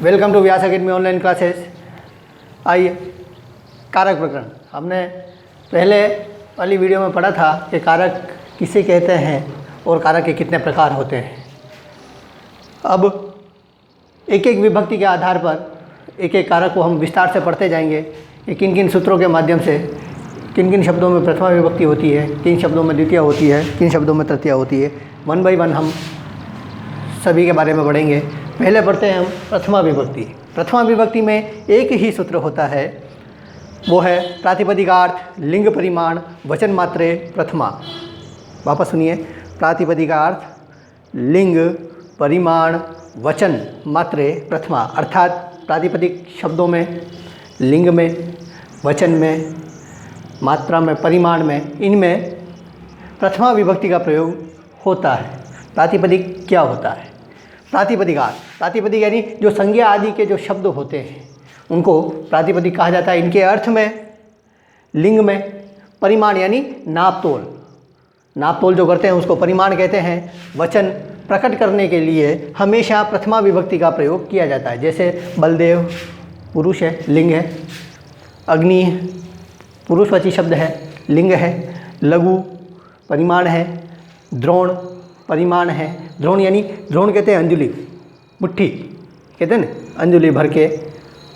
Welcome to Vyas academy online classes. आइए, कारक प्रकरण। हमने पहले वाली वीडियो में पढ़ा था कि कारक किसे कहते हैं और कारक के कितने प्रकार होते हैं। अब एक एक विभक्ति के आधार पर एक एक कारक को हम विस्तार से पढ़ते जाएंगे कि किन किन सूत्रों के माध्यम से किन किन शब्दों में प्रथमा विभक्ति होती है, किन शब्दों में द्वितीय होती है, किन शब्दों में तृतीया होती है। वन बाई वन हम सभी के बारे में पढ़ेंगे। पहले पढ़ते हैं हम प्रथमा विभक्ति। प्रथमा विभक्ति में एक ही सूत्र होता है, वो है प्रातिपदिकार्थ, लिंग परिमाण, वचन मात्रे, प्रथमा। वापस सुनिए, प्रातिपदिकार्थ, लिंग परिमाण, वचन मात्रे, प्रथमा। अर्थात प्रातिपदिक शब्दों में, लिंग में, वचन में, मात्रा में, परिमाण में, इनमें प्रथमा विभक्ति का प्रयोग होता है। प्रातिपदिक क्या होता है? प्रातिपदिकार्थ, प्रातिपदिक यानी जो संज्ञा आदि के जो शब्द होते हैं उनको प्रातिपदिक कहा जाता है। इनके अर्थ में, लिंग में, परिमाण यानी नापतोल, नापतोल जो करते हैं उसको परिमाण कहते हैं। वचन प्रकट करने के लिए हमेशा प्रथमा विभक्ति का प्रयोग किया जाता है। जैसे बलदेव पुरुष है, लिंग है। अग्नि पुरुषवाची शब्द है, लिंग है। लघु परिमाण है। द्रोण परिमाण है। द्रोण यानी, द्रोण कहते हैं अंजुलि, मुट्ठी कहते हैं ना, अंजुलि भर के,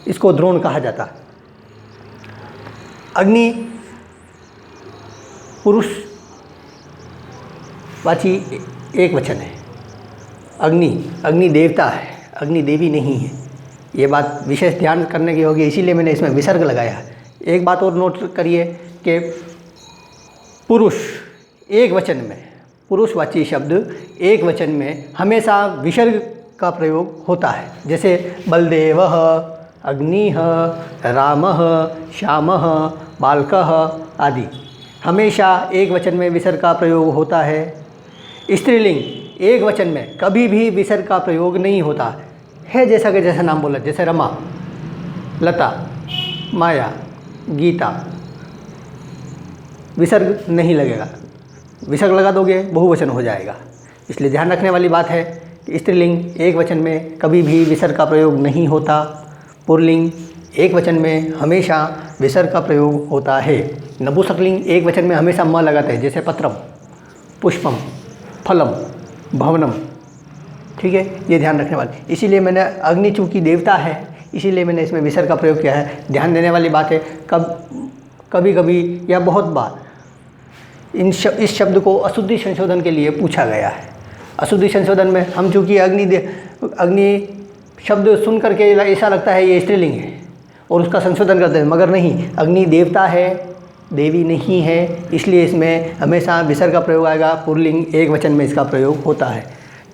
इसको द्रोण कहा जाता है। अग्नि पुरुषवाची एक वचन है। अग्नि, अग्नि देवता है, अग्नि देवी नहीं है। ये बात विशेष ध्यान करने की होगी, इसीलिए मैंने इसमें विसर्ग लगाया है। एक बात और नोट करिए कि पुरुष एक वचन में, पुरुषवाची शब्द एक वचन में हमेशा विसर्ग का प्रयोग होता है। जैसे बलदेवः, अग्निः, रामः, श्यामः, बालकः आदि हमेशा एक वचन में विसर्ग का प्रयोग होता है। स्त्रीलिंग एक वचन में कभी भी विसर्ग का प्रयोग नहीं होता है। जैसा कि जैसा नाम बोला, जैसे रमा, लता, माया, गीता, विसर्ग नहीं लगेगा। विसर्ग लगा दोगे बहुवचन हो जाएगा। इसलिए ध्यान रखने वाली बात है कि स्त्रीलिंग एक वचन में कभी भी विसर्ग का प्रयोग नहीं होता। पुल्लिंग एक वचन में हमेशा विसर्ग का प्रयोग होता है। नपुंसकलिंग एक वचन में हमेशा म लगाते हैं। जैसे पत्रम, पुष्पम, फलम, भवनम। ठीक है, ये ध्यान रखने वाली। इसीलिए मैंने, अग्नि चूँकि देवता है इसीलिए मैंने इसमें विसर्ग का प्रयोग किया है। ध्यान देने वाली बात है, कभी कभी या बहुत बार इस शब्द को अशुद्धि संशोधन के लिए पूछा गया है। अशुद्धि संशोधन में हम चूँकि अग्नि शब्द सुन करके ऐसा लगता है ये स्त्रीलिंग है और उसका संशोधन करते हैं, मगर नहीं, अग्नि देवता है, देवी नहीं है। इसलिए इसमें हमेशा विसर्ग का प्रयोग आएगा। पुल्लिंग एक वचन में इसका प्रयोग होता है।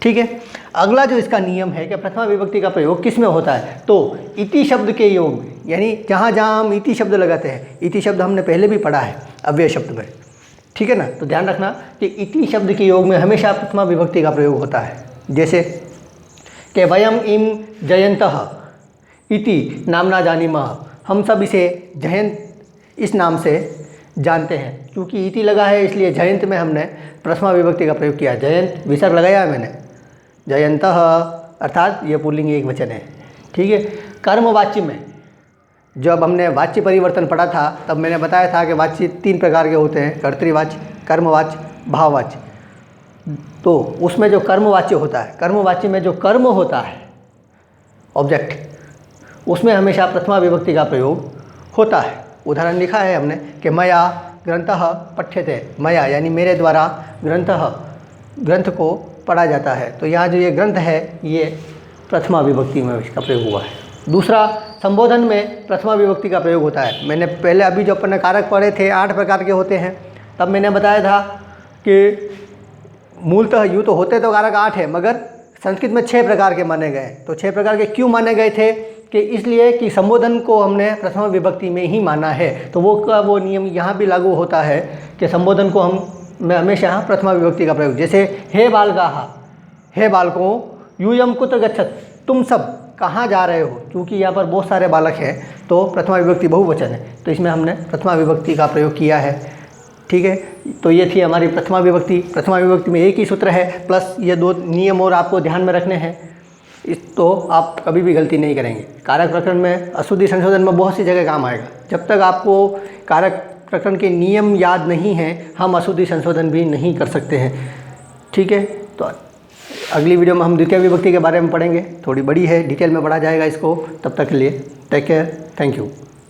ठीक है, अगला जो इसका नियम है कि प्रथमा विभक्ति का प्रयोग किस में होता है, तो इति शब्द के योग में, यानी जहाँ जहाँ हम इति शब्द लगाते हैं, इति शब्द हमने पहले भी पढ़ा है अव्यय शब्द में। ठीक है ना, तो ध्यान रखना कि इति शब्द के योग में हमेशा प्रथमा विभक्ति का प्रयोग होता है। जैसे कि वयम इम जयंतः इति नामना जानीमः, हम सब इसे जयंत इस नाम से जानते हैं। क्योंकि इति लगा है इसलिए जयंत में हमने प्रथमा विभक्ति का प्रयोग किया। जयंत विसर्ग लगाया है मैंने, जयंतः, अर्थात ये पुल्लिंग एक वचन है। ठीक है, कर्मवाच्य में जब हमने वाच्य परिवर्तन पढ़ा था तब मैंने बताया था कि वाच्य तीन प्रकार के होते हैं, कर्तृवाच्य, कर्मवाच्य, भाववाच्य। तो उसमें जो कर्मवाच्य होता है, कर्मवाच्य में जो कर्म होता है, ऑब्जेक्ट, उसमें हमेशा प्रथमा विभक्ति का प्रयोग होता है। उदाहरण लिखा है हमने कि मया ग्रंथः पठ्यते। मया यानी मेरे द्वारा, ग्रंथः ग्रंथ को पढ़ा जाता है। तो यहाँ जो ये ग्रंथ है ये प्रथमा विभक्ति में इसका प्रयोग हुआ है। दूसरा, संबोधन में प्रथमा विभक्ति का प्रयोग होता है। मैंने पहले अभी जो अपने कारक पढ़े थे 8 प्रकार के होते हैं, तब मैंने बताया था कि मूलतः यूँ तो होते तो कारक 8 है, मगर संस्कृत में 6 प्रकार के माने गए। तो 6 प्रकार के क्यों माने गए थे कि इसलिए कि संबोधन को हमने प्रथमा विभक्ति में ही माना है। तो वो नियम यहाँ भी लागू होता है कि संबोधन को मैं हमेशा प्रथमा विभक्ति का प्रयोग। जैसे हे बालकाः, हे बालकों, यूयं कुत्र गच्छत्, तुम सब कहाँ जा रहे हो। क्योंकि यहाँ पर बहुत सारे बालक हैं तो प्रथमा विभक्ति बहुवचन है, तो इसमें हमने प्रथमा विभक्ति का प्रयोग किया है। ठीक है, तो ये थी हमारी प्रथमा विभक्ति। प्रथमा विभक्ति में एक ही सूत्र है, प्लस ये 2 नियम और आपको ध्यान में रखने हैं। तो आप कभी भी गलती नहीं करेंगे। कारक प्रकरण में अशुद्धि संशोधन में बहुत सी जगह काम आएगा। जब तक आपको कारक प्रकरण के नियम याद नहीं हैं, हम अशुद्धि संशोधन भी नहीं कर सकते हैं। ठीक है, तो अगली वीडियो में हम द्वितीय विभक्ति के बारे में पढ़ेंगे। थोड़ी बड़ी है, डिटेल में पढ़ा जाएगा इसको। तब तक के लिए टेक केयर, थैंक यू।